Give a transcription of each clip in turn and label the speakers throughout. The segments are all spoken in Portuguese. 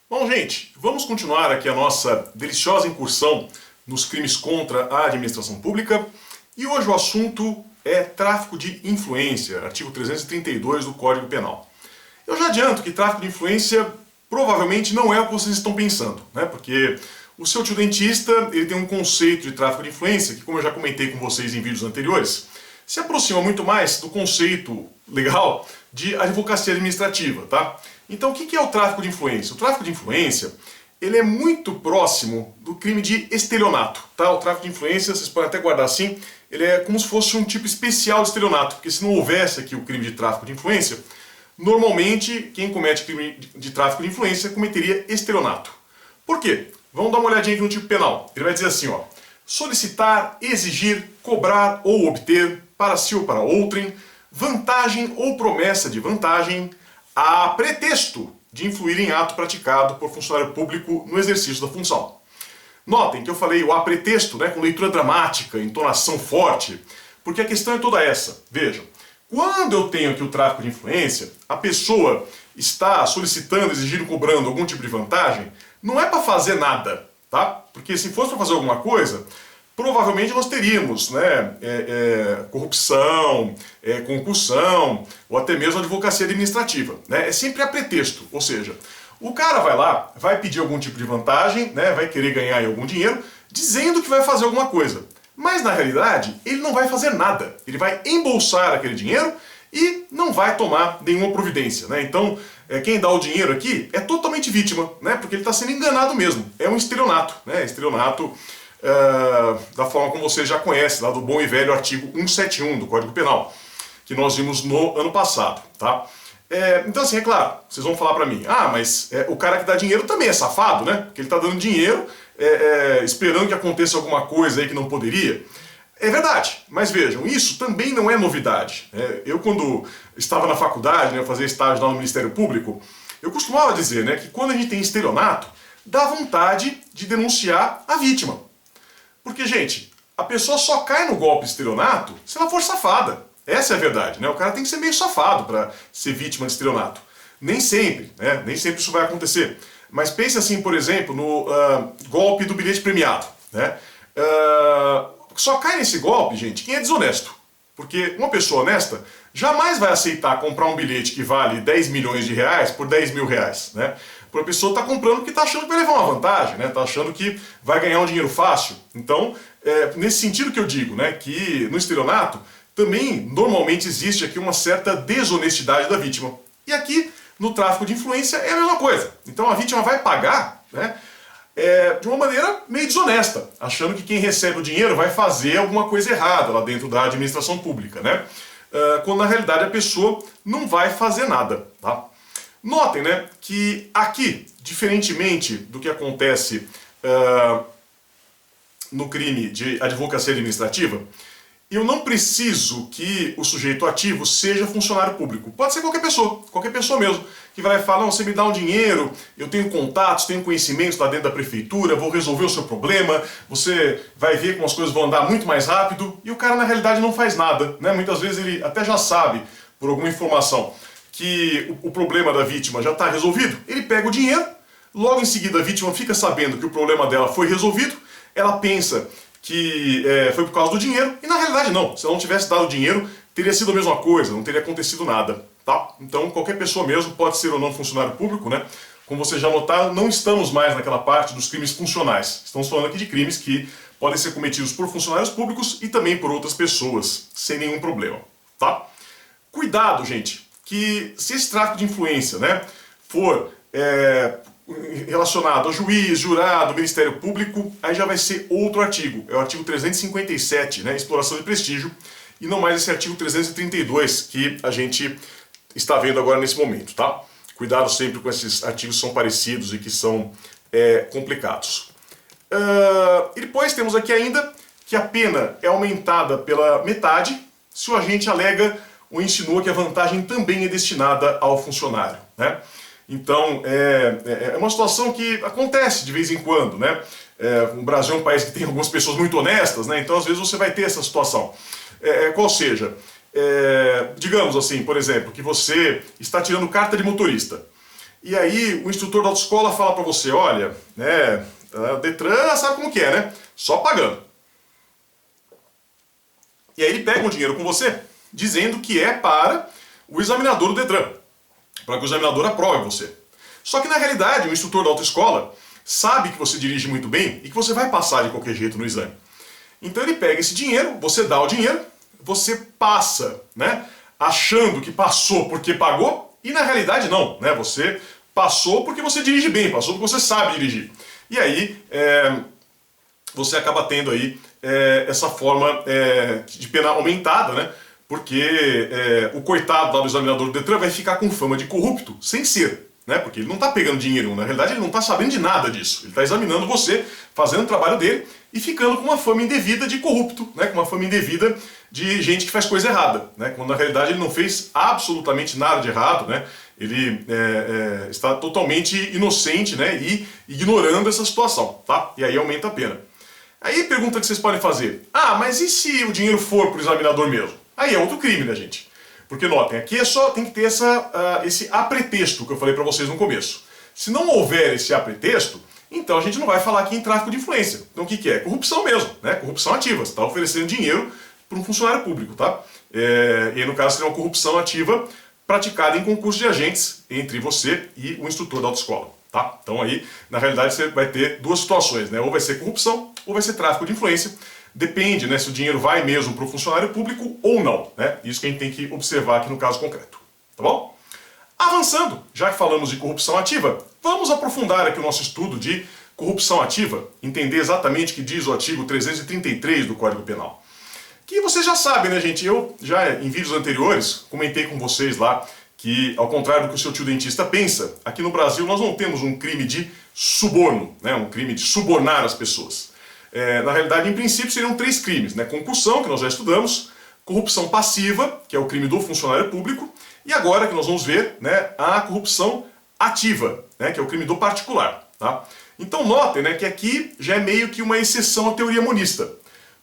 Speaker 1: Bom, gente, vamos continuar aqui a nossa deliciosa incursão nos crimes contra a administração pública. E hoje o assunto é tráfico de influência, artigo 332 do Código Penal. Eu já adianto que tráfico de influência provavelmente não é o que vocês estão pensando, né? Porque o seu tio dentista ele tem um conceito de tráfico de influência que, como eu já comentei com vocês em vídeos anteriores, se aproxima muito mais do conceito legal de advocacia administrativa, tá? Então, o que é o tráfico de influência? O tráfico de influência, ele é muito próximo do crime de estelionato, tá? O tráfico de influência, vocês podem até guardar assim, ele é como se fosse um tipo especial de estelionato, porque se não houvesse aqui o crime de tráfico de influência, normalmente quem comete crime de tráfico de influência cometeria estelionato. Por quê? Vamos dar uma olhadinha aqui no tipo penal. Ele vai dizer assim, ó: solicitar, exigir, cobrar ou obter, para si ou para outrem, vantagem ou promessa de vantagem, a pretexto de influir em ato praticado por funcionário público no exercício da função. Notem que eu falei o a pretexto, né, com leitura dramática, entonação forte, porque a questão é toda essa. Vejam, quando eu tenho aqui o tráfico de influência, a pessoa está solicitando, exigindo, cobrando algum tipo de vantagem, não é para fazer nada, tá? Porque se fosse para fazer alguma coisa, provavelmente nós teríamos, né, corrupção, concussão, ou até mesmo advocacia administrativa, né? É sempre a pretexto, ou seja, o cara vai lá, vai pedir algum tipo de vantagem, né, vai querer ganhar algum dinheiro, dizendo que vai fazer alguma coisa. Mas na realidade, ele não vai fazer nada. Ele vai embolsar aquele dinheiro e não vai tomar nenhuma providência, né? Então, quem dá o dinheiro aqui é totalmente vítima, né? Porque ele está sendo enganado mesmo. É um estelionato, né? Estelionato da forma como você já conhece, lá do bom e velho artigo 171 do Código Penal, que nós vimos no ano passado, tá? Então assim, é claro, vocês vão falar pra mim, mas o cara que dá dinheiro também é safado, né? Porque ele tá dando dinheiro esperando que aconteça alguma coisa aí que não poderia. É verdade, mas vejam, isso também não é novidade. Eu quando estava na faculdade, né, eu fazia estágio lá no Ministério Público, eu costumava dizer, né, que quando a gente tem estelionato, dá vontade de denunciar a vítima. Porque, gente, a pessoa só cai no golpe de estelionato se ela for safada. Essa é a verdade, né? O cara tem que ser meio safado para ser vítima de estelionato. Nem sempre, né? Nem sempre isso vai acontecer. Mas pense assim, por exemplo, no golpe do bilhete premiado, né? Só cai nesse golpe, gente, quem é desonesto. Porque uma pessoa honesta jamais vai aceitar comprar um bilhete que vale 10 milhões de reais por 10 mil reais, né? Porque a pessoa está comprando porque está achando que vai levar uma vantagem, né? Está achando que vai ganhar um dinheiro fácil. Então, nesse sentido que eu digo, né, que no estelionato também normalmente existe aqui uma certa desonestidade da vítima. E aqui, no tráfico de influência, é a mesma coisa. Então a vítima vai pagar, né, de uma maneira meio desonesta, achando que quem recebe o dinheiro vai fazer alguma coisa errada lá dentro da administração pública, né? Quando na realidade a pessoa não vai fazer nada, tá? Notem, né, que aqui, diferentemente do que acontece no crime de advocacia administrativa, eu não preciso que o sujeito ativo seja funcionário público. Pode ser qualquer pessoa mesmo, que vai lá e fala, não, você me dá um dinheiro, eu tenho contatos, tenho conhecimentos lá dentro da prefeitura, vou resolver o seu problema, você vai ver como as coisas vão andar muito mais rápido, e o cara na realidade não faz nada, né? Muitas vezes ele até já sabe, por alguma informação, que o problema da vítima já está resolvido, ele pega o dinheiro, logo em seguida a vítima fica sabendo que o problema dela foi resolvido, ela pensa que foi por causa do dinheiro, e na realidade não. Se ela não tivesse dado o dinheiro, teria sido a mesma coisa, não teria acontecido nada, tá? Então qualquer pessoa mesmo pode ser ou não funcionário público, né? Como vocês já notaram, não estamos mais naquela parte dos crimes funcionais. Estamos falando aqui de crimes que podem ser cometidos por funcionários públicos e também por outras pessoas, sem nenhum problema, tá? Cuidado, gente, que se esse tráfico de influência, né, for relacionado a juiz, jurado, Ministério Público, aí já vai ser outro artigo. É o artigo 357, né, exploração de prestígio, e não mais esse artigo 332 que a gente está vendo agora nesse momento, tá? Cuidado sempre com esses artigos que são parecidos e que são complicados. E depois temos aqui ainda que a pena é aumentada pela metade se o agente alega ou insinua que a vantagem também é destinada ao funcionário, né? Então, é uma situação que acontece de vez em quando, né? O Brasil é um país que tem algumas pessoas muito honestas, né? Então às vezes você vai ter essa situação. Qual seja, digamos assim, por exemplo, que você está tirando carta de motorista e aí o instrutor da autoescola fala para você, olha, né, o Detran sabe como que é, né? Só pagando. E aí ele pega um dinheiro com você, dizendo que é para o examinador do Detran, para que o examinador aprove você. Só que na realidade o instrutor da autoescola sabe que você dirige muito bem e que você vai passar de qualquer jeito no exame. Então ele pega esse dinheiro, você dá o dinheiro, você passa, né, achando que passou porque pagou, e na realidade não, né, você passou porque você dirige bem, passou porque você sabe dirigir. E aí você acaba tendo aí essa forma de pena aumentada, né, porque o coitado lá do examinador do Detran vai ficar com fama de corrupto, sem ser. Né? Porque ele não está pegando dinheiro, na realidade ele não está sabendo de nada disso. Ele está examinando você, fazendo o trabalho dele e ficando com uma fama indevida de corrupto, né? Com uma fama indevida de gente que faz coisa errada, né? Quando na realidade ele não fez absolutamente nada de errado, né? Ele está totalmente inocente, né? E ignorando essa situação, tá? E aí aumenta a pena. Aí a pergunta que vocês podem fazer, mas e se o dinheiro for para o examinador mesmo? Aí é outro crime, né, gente? Porque notem, aqui tem que ter esse apretexto que eu falei para vocês no começo. Se não houver esse apretexto, então a gente não vai falar aqui em tráfico de influência. Então o que é? Corrupção mesmo, né? Corrupção ativa. Você está oferecendo dinheiro para um funcionário público, tá? E aí no caso seria uma corrupção ativa praticada em concurso de agentes entre você e o instrutor da autoescola, tá? Então aí, na realidade, você vai ter duas situações, né? Ou vai ser corrupção, ou vai ser tráfico de influência. Depende, né, se o dinheiro vai mesmo para o funcionário público ou não, né? Isso que a gente tem que observar aqui no caso concreto, tá bom? Avançando, já que falamos de corrupção ativa, vamos aprofundar aqui o nosso estudo de corrupção ativa, entender exatamente o que diz o artigo 333 do Código Penal. Que vocês já sabem, né, gente? Eu já em vídeos anteriores comentei com vocês lá que, ao contrário do que o seu tio dentista pensa, aqui no Brasil nós não temos um crime de suborno, né? Um crime de subornar as pessoas. Na realidade, em princípio, seriam 3 crimes, né? Concussão, que nós já estudamos, corrupção passiva, que é o crime do funcionário público, e agora que nós vamos ver, né, a corrupção ativa, né, que é o crime do particular. Tá? Então notem, né, que aqui já é meio que uma exceção à teoria monista,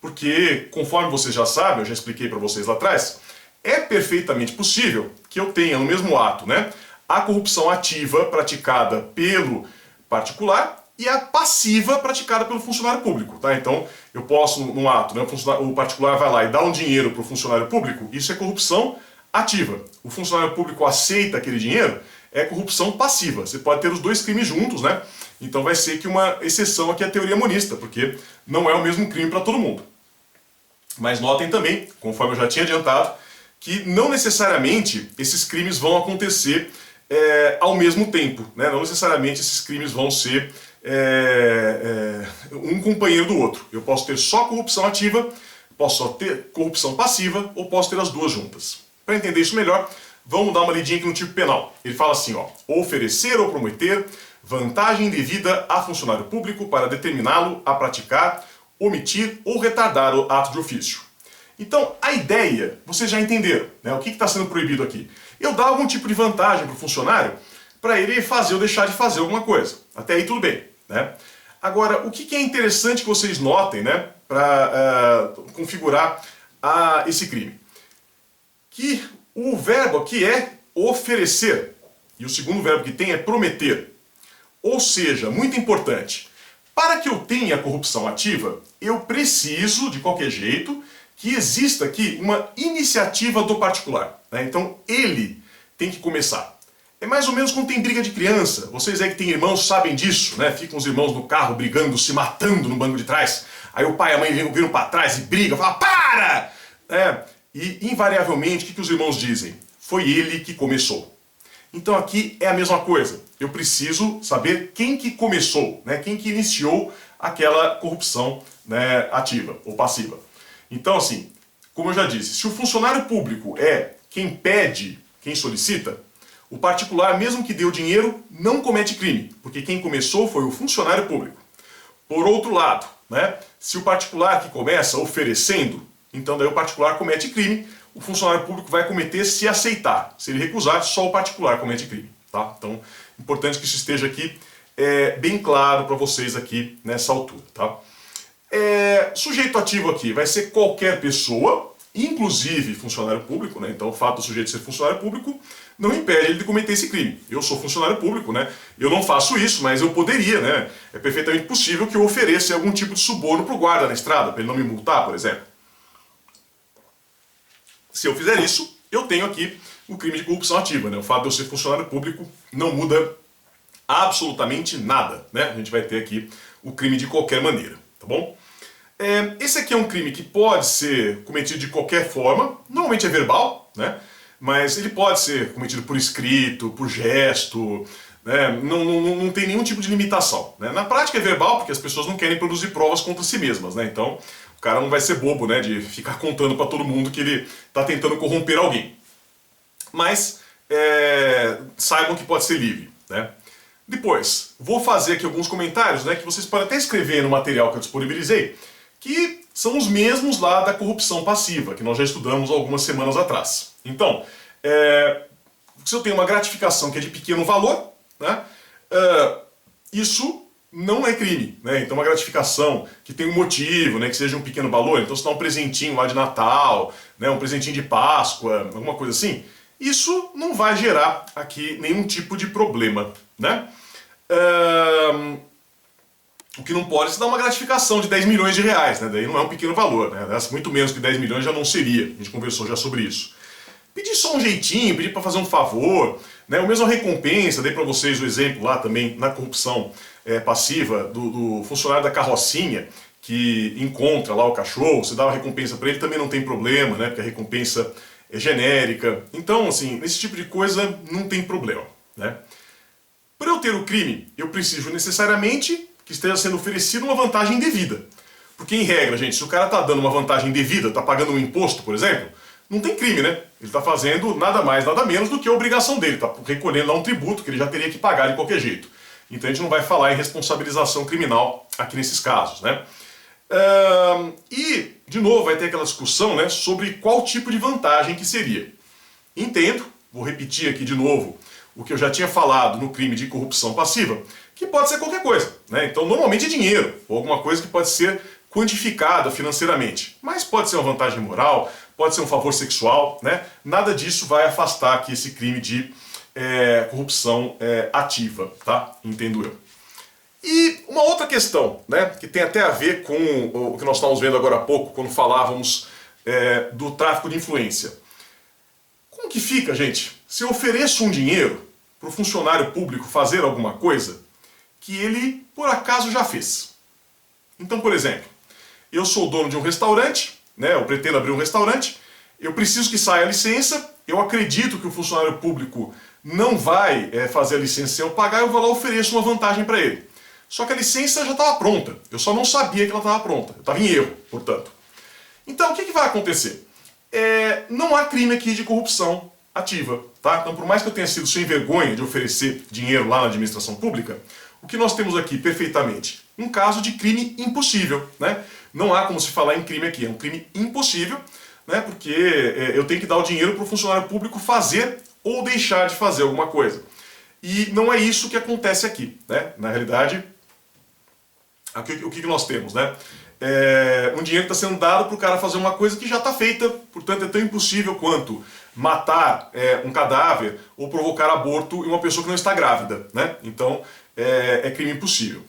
Speaker 1: porque, conforme vocês já sabem, eu já expliquei para vocês lá atrás, é perfeitamente possível que eu tenha no mesmo ato, né, a corrupção ativa praticada pelo particular e a passiva praticada pelo funcionário público. Tá? Então, eu posso, num ato, né, o particular vai lá e dá um dinheiro para o funcionário público, isso é corrupção ativa. O funcionário público aceita aquele dinheiro, é corrupção passiva. Você pode ter os dois crimes juntos, né? Então vai ser que uma exceção aqui é a teoria monista, porque não é o mesmo crime para todo mundo. Mas notem também, conforme eu já tinha adiantado, que não necessariamente esses crimes vão acontecer ao mesmo tempo, né? Não necessariamente esses crimes vão ser um companheiro do outro. Eu posso ter só corrupção ativa, posso só ter corrupção passiva, ou posso ter as duas juntas. Para entender isso melhor, vamos dar uma lidinha aqui no tipo penal. Ele fala assim, ó, oferecer ou prometer vantagem indevida a funcionário público para determiná-lo a praticar, omitir ou retardar o ato de ofício. Então, a ideia, vocês já entenderam, né? O que está sendo proibido aqui? Eu dar algum tipo de vantagem para o funcionário para ele fazer ou deixar de fazer alguma coisa. Até aí tudo bem, né? Agora, o que é interessante que vocês notem, né, para configurar esse crime? Que o verbo aqui é oferecer, e o segundo verbo que tem é prometer. Ou seja, muito importante, para que eu tenha corrupção ativa, eu preciso, de qualquer jeito, que exista aqui uma iniciativa do particular, né? Então, ele tem que começar. É mais ou menos quando tem briga de criança. Vocês aí que têm irmãos sabem disso, né? Ficam os irmãos no carro brigando, se matando no banco de trás. Aí o pai e a mãe viram para trás e brigam, falam, para! E invariavelmente, o que os irmãos dizem? Foi ele que começou. Então aqui é a mesma coisa. Eu preciso saber quem que começou, né? Quem que iniciou aquela corrupção, né, ativa ou passiva. Então assim, como eu já disse, se o funcionário público é quem pede, quem solicita, o particular, mesmo que dê o dinheiro, não comete crime, porque quem começou foi o funcionário público. Por outro lado, né, se o particular que começa oferecendo, então daí o particular comete crime, o funcionário público vai cometer se aceitar. Se ele recusar, só o particular comete crime. Tá? Então, importante que isso esteja aqui bem claro para vocês aqui nessa altura. Tá? Sujeito ativo aqui vai ser qualquer pessoa inclusive funcionário público, né? Então o fato do sujeito ser funcionário público não impede ele de cometer esse crime. Eu sou funcionário público, né? Eu não faço isso, mas eu poderia, né? É perfeitamente possível que eu ofereça algum tipo de suborno para o guarda na estrada, para ele não me multar, por exemplo. Se eu fizer isso, eu tenho aqui o crime de corrupção ativa, né? O fato de eu ser funcionário público não muda absolutamente nada, né? A gente vai ter aqui o crime de qualquer maneira, tá bom? Esse aqui é um crime que pode ser cometido de qualquer forma, normalmente é verbal, né? Mas ele pode ser cometido por escrito, por gesto, né? Não tem nenhum tipo de limitação, né? Na prática é verbal porque as pessoas não querem produzir provas contra si mesmas, né? Então o cara não vai ser bobo, né, de ficar contando para todo mundo que ele está tentando corromper alguém. Mas saibam que pode ser livre, né? Depois, vou fazer aqui alguns comentários, né, que vocês podem até escrever no material que eu disponibilizei, que são os mesmos lá da corrupção passiva, que nós já estudamos algumas semanas atrás. Então, se eu tenho uma gratificação que é de pequeno valor, né, isso não é crime, né? Então uma gratificação que tem um motivo, né, que seja um pequeno valor, então se dá um presentinho lá de Natal, né, um presentinho de Páscoa, alguma coisa assim, isso não vai gerar aqui nenhum tipo de problema, né? O que não pode é se dar uma gratificação de 10 milhões de reais, né? Daí não é um pequeno valor, né? Muito menos que 10 milhões já não seria, a gente conversou já sobre isso. Pedir só um jeitinho, pedir para fazer um favor, né? Ou mesmo a recompensa, dei para vocês o exemplo lá também na corrupção passiva do funcionário da carrocinha que encontra lá o cachorro, você dá uma recompensa para ele, também não tem problema, né? Porque a recompensa é genérica. Então, assim, nesse tipo de coisa não tem problema, né? Para eu ter o crime, eu preciso necessariamente que esteja sendo oferecida uma vantagem indevida. Porque, em regra, gente, se o cara está dando uma vantagem indevida, está pagando um imposto, por exemplo, não tem crime, né? Ele está fazendo nada mais, nada menos do que a obrigação dele, está recolhendo lá um tributo que ele já teria que pagar de qualquer jeito. Então a gente não vai falar em responsabilização criminal aqui nesses casos, né? E, de novo, vai ter aquela discussão, né, sobre qual tipo de vantagem que seria. Entendo, vou repetir aqui de novo o que eu já tinha falado no crime de corrupção passiva, que pode ser qualquer coisa, né? Então normalmente é dinheiro, ou alguma coisa que pode ser quantificada financeiramente. Mas pode ser uma vantagem moral, pode ser um favor sexual, né? Nada disso vai afastar aqui esse crime de corrupção ativa, tá? Entendo eu. E uma outra questão, né, que tem até a ver com o que nós estávamos vendo agora há pouco, quando falávamos do tráfico de influência. Como que fica, gente, se eu ofereço um dinheiro para o funcionário público fazer alguma coisa que ele, por acaso, já fez? Então, por exemplo, eu sou dono de um restaurante, né, eu pretendo abrir um restaurante, eu preciso que saia a licença, eu acredito que o funcionário público não vai fazer a licença sem eu pagar, eu vou lá e ofereço uma vantagem para ele. Só que a licença já estava pronta, eu só não sabia que ela estava pronta, eu estava em erro, portanto. Então, o que vai acontecer? Não há crime aqui de corrupção ativa, tá? Então, por mais que eu tenha sido sem vergonha de oferecer dinheiro lá na administração pública, o que nós temos aqui perfeitamente? Um caso de crime impossível, né? Não há como se falar em crime aqui, é um crime impossível, né? Porque eu tenho que dar o dinheiro para o funcionário público fazer ou deixar de fazer alguma coisa. E não é isso que acontece aqui, né? Na realidade, o que nós temos, né? Um dinheiro que está sendo dado para o cara fazer uma coisa que já está feita, portanto é tão impossível quanto matar um cadáver ou provocar aborto em uma pessoa que não está grávida, né? Então é crime impossível.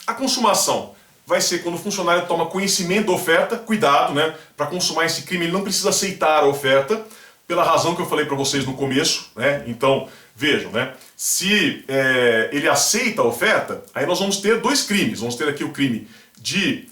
Speaker 1: A consumação vai ser quando o funcionário toma conhecimento da oferta, cuidado, né? Para consumar esse crime ele não precisa aceitar a oferta, pela razão que eu falei para vocês no começo, né? Então, vejam, né? Se ele aceita a oferta, aí nós vamos ter dois crimes. Vamos ter aqui o crime de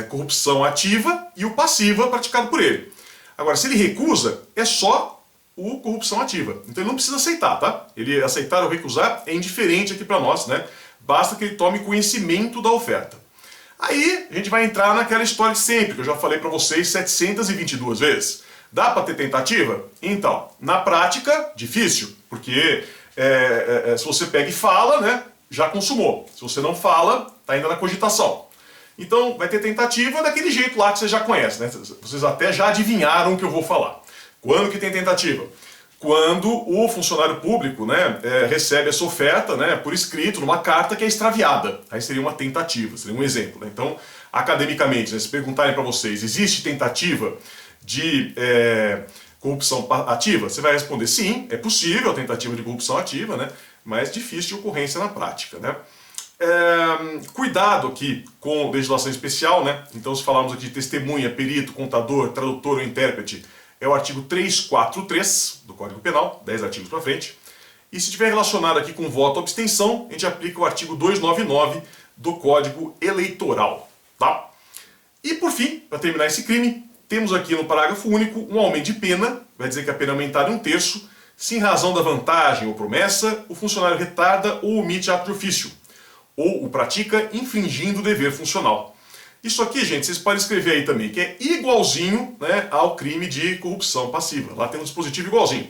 Speaker 1: corrupção ativa e o passiva praticado por ele. Agora, se ele recusa, é só o corrupção ativa. Então ele não precisa aceitar, tá? Ele aceitar ou recusar é indiferente aqui para nós, né? Basta que ele tome conhecimento da oferta. Aí a gente vai entrar naquela história de sempre, que eu já falei para vocês 722 vezes. Dá para ter tentativa? Então, na prática, difícil, porque se você pega e fala, né, já consumou. Se você não fala, está ainda na cogitação. Então, vai ter tentativa daquele jeito lá que você já conhece, né? Vocês até já adivinharam o que eu vou falar. Quando que tem tentativa? Quando o funcionário público, né, recebe essa oferta, né, por escrito, numa carta que é extraviada. Aí seria uma tentativa, seria um exemplo, né? Então, academicamente, né, se perguntarem para vocês, existe tentativa de corrupção ativa? Você vai responder sim, é possível a tentativa de corrupção ativa, né, mas difícil de ocorrência na prática, né. Cuidado aqui com legislação especial, né? Então, se falarmos aqui de testemunha, perito, contador, tradutor ou intérprete, é o artigo 343 do Código Penal, 10 artigos para frente. E se estiver relacionado aqui com voto ou abstenção, a gente aplica o artigo 299 do Código Eleitoral, tá? E por fim, para terminar esse crime, temos aqui no parágrafo único um aumento de pena, vai dizer que a pena é aumentada em 1/3, se em razão da vantagem ou promessa, o funcionário retarda ou omite ato de ofício, ou o pratica infringindo o dever funcional. Isso aqui, gente, vocês podem escrever aí também, que é igualzinho, né, ao crime de corrupção passiva. Lá tem um dispositivo igualzinho,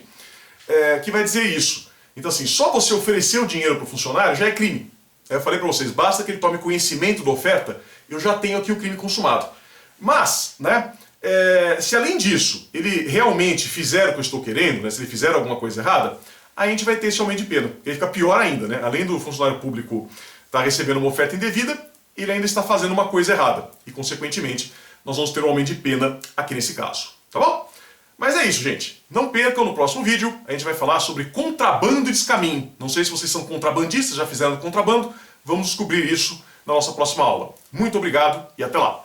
Speaker 1: que vai dizer isso. Então, assim, só você oferecer o dinheiro para o funcionário já é crime. Eu falei para vocês, basta que ele tome conhecimento da oferta, eu já tenho aqui o crime consumado. Mas, né, se além disso, ele realmente fizer o que eu estou querendo, né, se ele fizer alguma coisa errada, a gente vai ter esse aumento de pena. Ele fica pior ainda, né? Além do funcionário público estar recebendo uma oferta indevida, ele ainda está fazendo uma coisa errada. E, consequentemente, nós vamos ter um aumento de pena aqui nesse caso. Tá bom? Mas é isso, gente. Não percam, no próximo vídeo a gente vai falar sobre contrabando e descaminho. Não sei se vocês são contrabandistas, já fizeram contrabando. Vamos descobrir isso na nossa próxima aula. Muito obrigado e até lá!